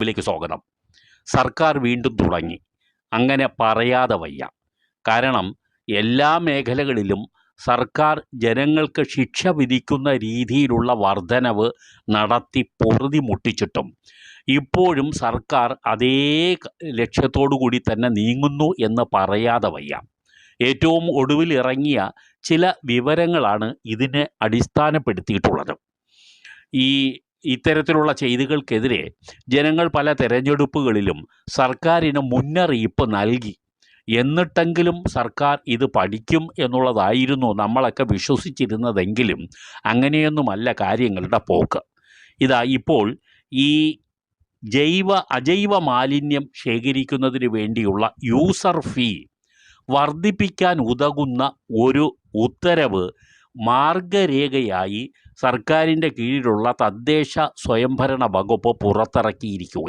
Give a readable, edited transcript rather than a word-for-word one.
ിലേക്ക് സ്വാഗതം. സർക്കാർ വീണ്ടും തുടങ്ങി. അങ്ങനെ പറയാതെ വയ്യ. കാരണം എല്ലാ മേഖലകളിലും സർക്കാർ ജനങ്ങൾക്ക് ശിക്ഷ വിധിക്കുന്ന രീതിയിലുള്ള വർധനവ് നടത്തി പൊറുതി മുട്ടിച്ചിട്ടും ഇപ്പോഴും സർക്കാർ അതേ ലക്ഷ്യത്തോടു കൂടി തന്നെ നീങ്ങുന്നു എന്ന് പറയാതെ വയ്യ. ഏറ്റവും ഒടുവിൽ ഇറങ്ങിയ ചില വിവരങ്ങളാണ് ഇതിനെ അടിസ്ഥാനപ്പെടുത്തിയിട്ടുള്ളത്. ഇത്തരത്തിലുള്ള ചെയ്തികൾക്കെതിരെ ജനങ്ങൾ പല തെരഞ്ഞെടുപ്പുകളിലും സർക്കാരിന് മുന്നറിയിപ്പ് നൽകി. എന്നിട്ടെങ്കിലും സർക്കാർ ഇത് പഠിക്കും എന്നുള്ളതായിരുന്നു നമ്മളൊക്കെ വിശ്വസിച്ചിരുന്നതെങ്കിലും അങ്ങനെയൊന്നുമല്ല കാര്യങ്ങളുടെ പോക്ക്. ഇപ്പോൾ ഈ അജൈവ മാലിന്യം ശേഖരിക്കുന്നതിന് വേണ്ടിയുള്ള യൂസർ ഫീ വർദ്ധിപ്പിക്കാൻ ഉതകുന്ന ഒരു ഉത്തരവ് മാർഗരേഖയായി സർക്കാരിൻ്റെ കീഴിലുള്ള തദ്ദേശ സ്വയംഭരണ വകുപ്പ് പുറത്തിറക്കിയിരിക്കുകയാണ്.